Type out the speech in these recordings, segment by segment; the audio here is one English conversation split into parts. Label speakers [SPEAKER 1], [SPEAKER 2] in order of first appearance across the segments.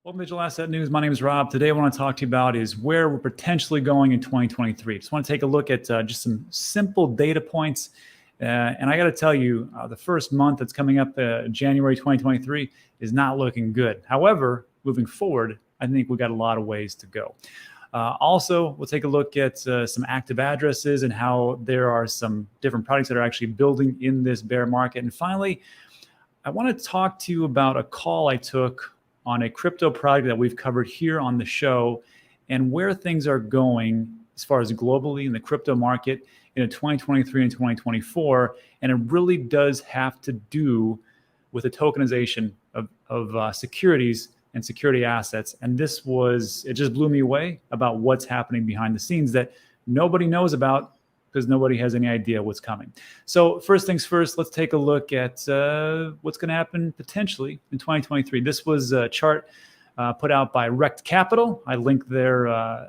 [SPEAKER 1] Welcome to Digital Asset News. My name is Rob. Today, I want to talk to you about is where we're potentially going in 2023. Just want to take a look at just some simple data points. And I got to tell you, the first month that's coming up, January 2023, is not looking good. However, moving forward, I think we've got a lot of ways to go. Also, we'll take a look at some active addresses and how there are some different products that are actually building in this bear market. And finally, I want to talk to you about a call I took on a crypto product that we've covered here on the show and where things are going as far as globally in the crypto market in 2023 and 2024. And it really does have to do with the tokenization of securities and security assets. And it just blew me away about what's happening behind the scenes that nobody knows about because nobody has any idea what's coming. So first things first, let's take a look at what's going to happen potentially in 2023. This was a chart put out by Rect Capital. I linked their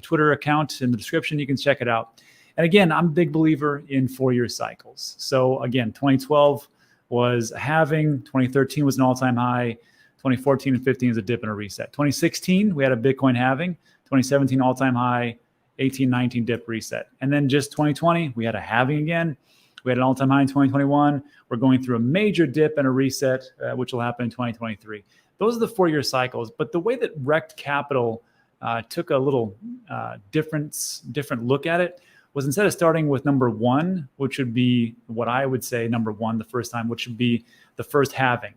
[SPEAKER 1] Twitter account in the description. You can check it out. And again, I'm a big believer in 4-year cycles. So again, 2012 was a halving. 2013 was an all-time high. 2014 and 15 is a dip and a reset. 2016, we had a Bitcoin halving. 2017, all-time high. 18, 19 dip reset. And then just 2020, we had a halving again. We had an all-time high in 2021. We're going through a major dip and a reset, which will happen in 2023. Those are the 4-year cycles. But the way that Rect Capital took a little different look at it was instead of starting with number one, which would be what I would say number one the first time, which would be the first halving.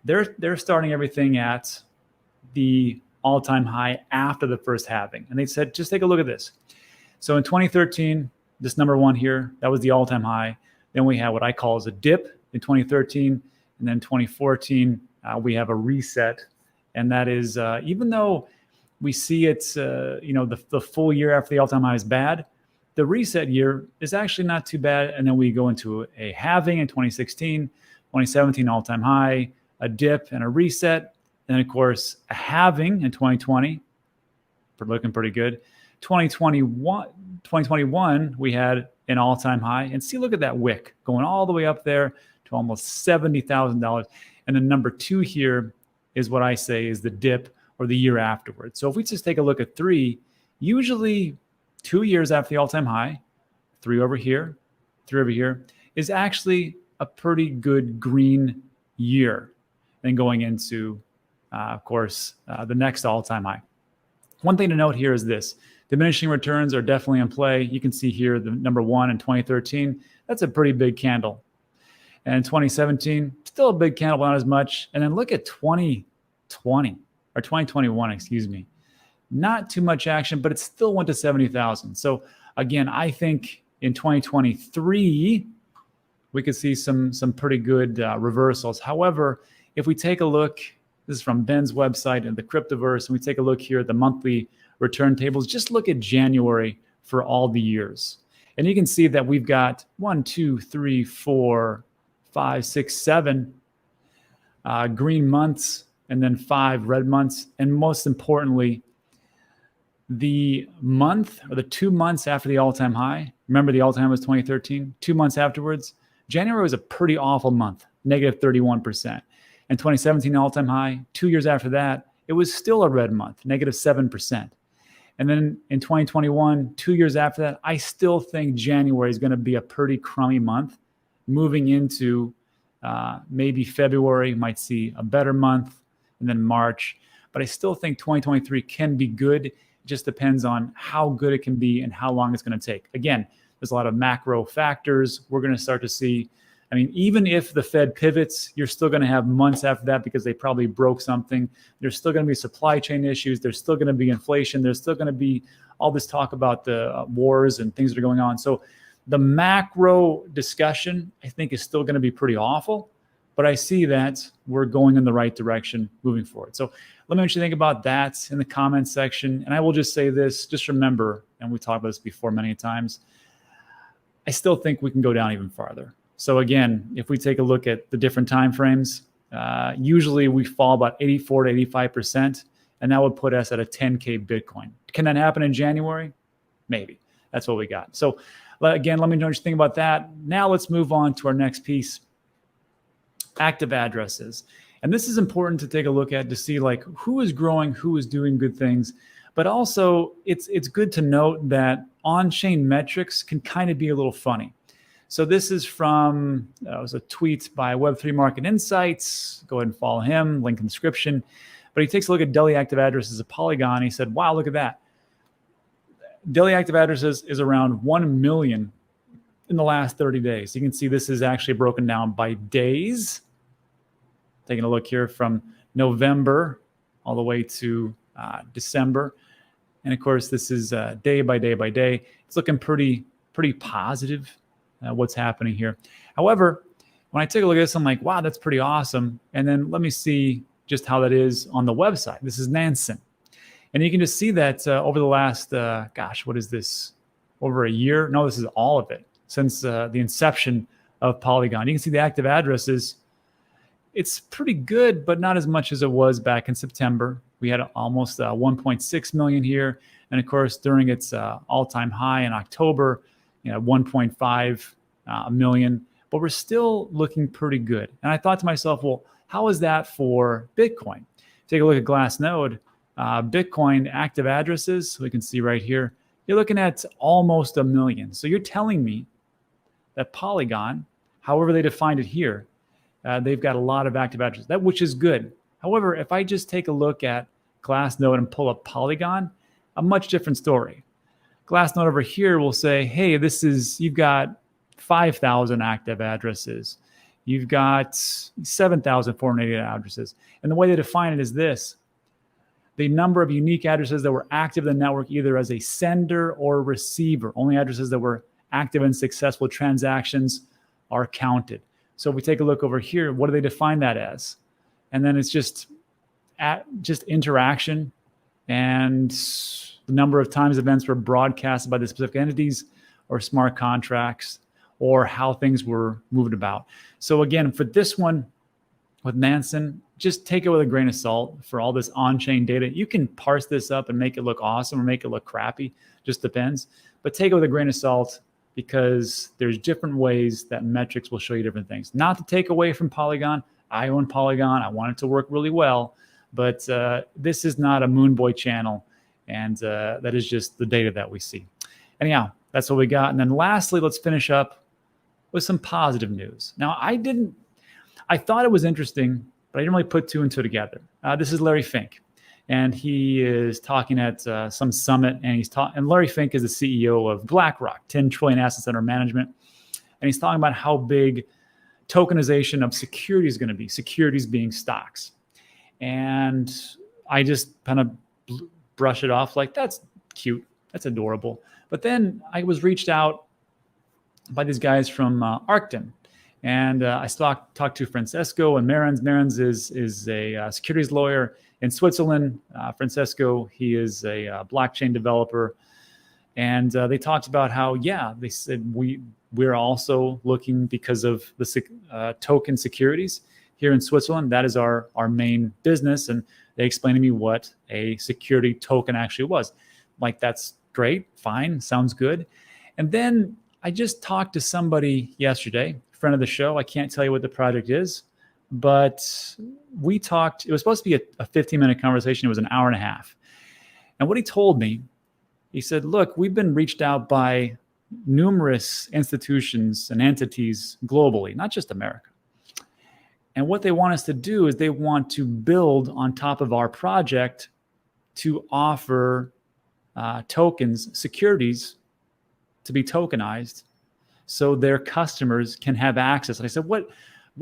[SPEAKER 1] They're starting everything at the all-time high after the first halving. And they said, just take a look at this. So in 2013, this number one here, that was the all-time high. Then we had what I call as a dip in 2013. And then 2014, we have a reset. And that is, even though we see it's, the full year after the all-time high is bad, the reset year is actually not too bad. And then we go into a halving in 2016, 2017 all-time high, a dip and a reset. And of course, a halving in 2020, looking pretty good. 2021, we had an all-time high. And see, look at that wick going all the way up there to almost $70,000. And then number two here is what I say is the dip or the year afterwards. So if we just take a look at three, usually 2 years after the all-time high, three over here, is actually a pretty good green year. Then going into of course, the next all-time high. One thing to note here is this. Diminishing returns are definitely in play. You can see here the number one in 2013. That's a pretty big candle. And 2017, still a big candle, but not as much. And then look at 2021, excuse me. Not too much action, but it still went to 70,000. So again, I think in 2023, we could see some pretty good reversals. However, if we take a look, this is from Ben's website and the Cryptoverse. And we take a look here at the monthly return tables. Just look at January for all the years. And you can see that we've got 1, 2, 3, 4, 5, 6, 7 green months and then 5 red months. And most importantly, the month or the 2 months after the all-time high, remember the all-time was 2013, 2 months afterwards, January was a pretty awful month, negative 31%. And 2017 all-time high, 2 years after that, it was still a red month, negative 7%. And then in 2021, 2 years after that, I still think January is going to be a pretty crummy month. Moving into maybe February, might see a better month, and then March. But I still think 2023 can be good. It just depends on how good it can be and how long it's going to take. Again, there's a lot of macro factors. We're going to start to see. I mean, even if the Fed pivots, you're still going to have months after that because they probably broke something. There's still going to be supply chain issues. There's still going to be inflation. There's still going to be all this talk about the wars and things that are going on. So the macro discussion, I think, is still going to be pretty awful. But I see that we're going in the right direction moving forward. So let me know what you think about that in the comments section. And I will just say this, just remember, and we talked about this before many times, I still think we can go down even farther. So again, if we take a look at the different time frames, usually we fall about 84 to 85%, and that would put us at a 10K Bitcoin. Can that happen in January? Maybe. That's what we got. So again, let me know what you think about that. Now let's move on to our next piece, active addresses. And this is important to take a look at to see like who is growing, who is doing good things. But also it's good to note that on-chain metrics can kind of be a little funny. So this is from, it was a tweet by Web3 Market Insights. Go ahead and follow him, link in the description. But he takes a look at daily active addresses of Polygon. He said, wow, look at that. Daily active addresses is around 1 million in the last 30 days. You can see this is actually broken down by days. Taking a look here from November all the way to December. And of course, this is day by day by day. It's looking pretty positive, what's happening here. However, when I take a look at this, I'm like, wow, that's pretty awesome. And then let me see just how that is on the website. This is Nansen. And you can just see that over the last, what is this? Over a year? No, this is all of it. Since the inception of Polygon. You can see the active addresses. It's pretty good, but not as much as it was back in September. We had almost 1.6 million here. And of course, during its all-time high in October, 1.5 million. But we're still looking pretty good. And I thought to myself, well, how is that for Bitcoin? Take a look at Glassnode. Bitcoin active addresses, we can see right here, you're looking at almost 1 million. So you're telling me that Polygon, however they defined it here, they've got a lot of active addresses, which is good. However, if I just take a look at Glassnode and pull up Polygon, a much different story. Glassnode over here will say, hey, you've got 5,000 active addresses. You've got 7,480 addresses. And the way they define it is this: the number of unique addresses that were active in the network, either as a sender or receiver. Only addresses that were active in successful transactions are counted. So if we take a look over here, what do they define that as? And then it's just interaction and the number of times events were broadcasted by the specific entities or smart contracts or how things were moved about. So again, for this one with Nansen, just take it with a grain of salt for all this on-chain data. You can parse this up and make it look awesome or make it look crappy, just depends. But take it with a grain of salt because there's different ways that metrics will show you different things. Not to take away from Polygon. I own Polygon. I want it to work really well. But this is not a Moonboy channel. And that is just the data that we see. Anyhow, that's what we got. And then lastly, let's finish up with some positive news. Now, I thought it was interesting, but I didn't really put two and two together. This is Larry Fink, and he is talking at some summit, and Larry Fink is the CEO of BlackRock, 10 trillion assets under management, and he's talking about how big tokenization of securities is going to be, securities being stocks. And I just kind of brush it off like, that's cute, that's adorable. But then I was reached out by these guys from Arcton. And I talked to Francesco and Marins. Marins is a securities lawyer in Switzerland. Francesco, he is a blockchain developer. And they talked about how, they said we're also looking because of the token securities here in Switzerland. That is our main business. And they explained to me what a security token actually was. Like, that's great, fine, sounds good. And then I just talked to somebody yesterday, friend of the show. I can't tell you what the project is, but we talked. It was supposed to be a 15-minute conversation. It was an hour and a half. And what he told me, he said, look, we've been reached out by numerous institutions and entities globally, not just America. And what they want us to do is they want to build on top of our project to offer tokens, securities to be tokenized so their customers can have access. And I said, what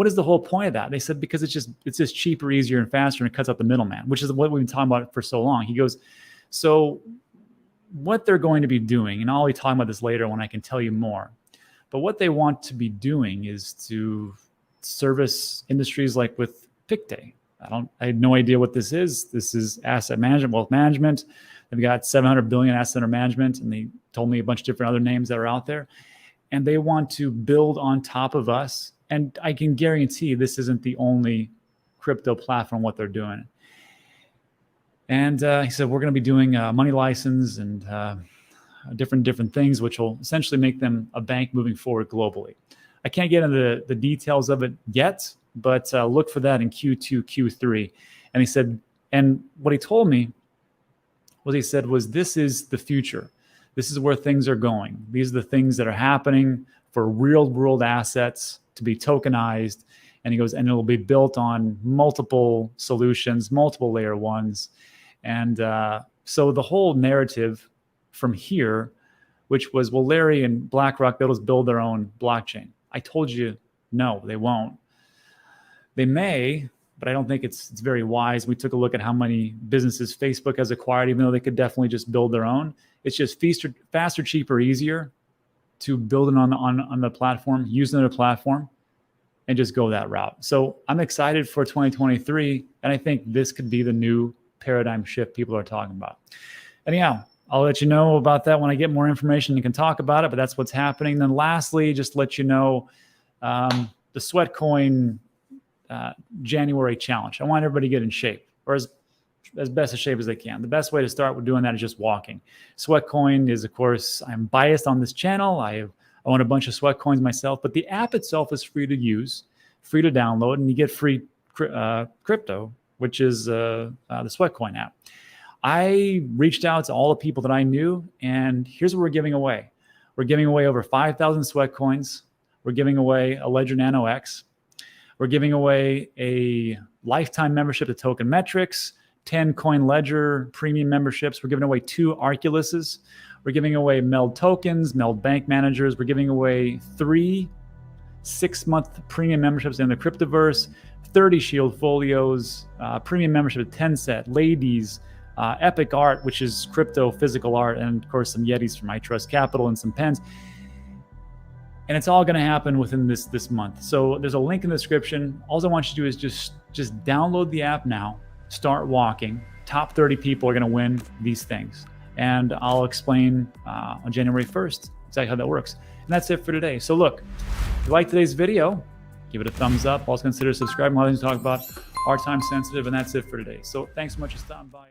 [SPEAKER 1] is the whole point of that? They said, because it's just cheaper, easier, and faster, and it cuts out the middleman, which is what we've been talking about for so long. He goes, so what they're going to be doing, and I'll be talking about this later when I can tell you more, but what they want to be doing is to service industries like with PicDay. I had no idea what this is. This is asset management, wealth management. They've got 700 billion assets under management, and they told me a bunch of different other names that are out there. And they want to build on top of us. And I can guarantee this isn't the only crypto platform, what they're doing. And he said, we're going to be doing a money license and different things, which will essentially make them a bank moving forward globally. I can't get into the details of it yet, but look for that in Q2, Q3. And he said, and what he told me, what he said was, this is the future. This is where things are going. These are the things that are happening for real world assets to be tokenized. And he goes, and it'll be built on multiple solutions, multiple layer ones. And so the whole narrative from here, which was, well, Larry and BlackRock, they'll just build their own blockchain. I told you, no, they won't. They may, but I don't think it's very wise. We took a look at how many businesses Facebook has acquired, even though they could definitely just build their own. It's just faster, cheaper, easier to build it on the platform, use another platform, and just go that route. So I'm excited for 2023, and I think this could be the new paradigm shift people are talking about. Anyhow, I'll let you know about that when I get more information and can talk about it, but that's what's happening. Then lastly, just to let you know, the Sweatcoin January challenge. I want everybody to get in shape, or as best of shape as they can. The best way to start with doing that is just walking. Sweatcoin is, of course, I'm biased on this channel. I own a bunch of Sweatcoins myself, but the app itself is free to use, free to download, and you get free crypto, which is the Sweatcoin app. I reached out to all the people that I knew, and here's what we're giving away. We're giving away over 5,000 Sweatcoins. We're giving away a Ledger Nano X. We're giving away a lifetime membership to Token Metrics, 10 Coin Ledger premium memberships. We're giving away 2 Arculuses. We're giving away Meld tokens, Meld bank managers. We're giving away 3 6-month premium memberships in the Cryptoverse, 30 Shield folios, premium membership to Tencent, Ladies, Epic Art, which is crypto physical art, and of course some Yetis from I Trust Capital and some pens. And it's all going to happen within this month. So there's a link in the description. All I want you to do is just download the app now, start walking. Top 30 people are going to win these things. And I'll explain on January 1st exactly how that works. And that's it for today. So look, if you like today's video, give it a thumbs up. Also consider subscribing. A lot of things to talk about are time sensitive, and that's it for today. So thanks so much for stopping by.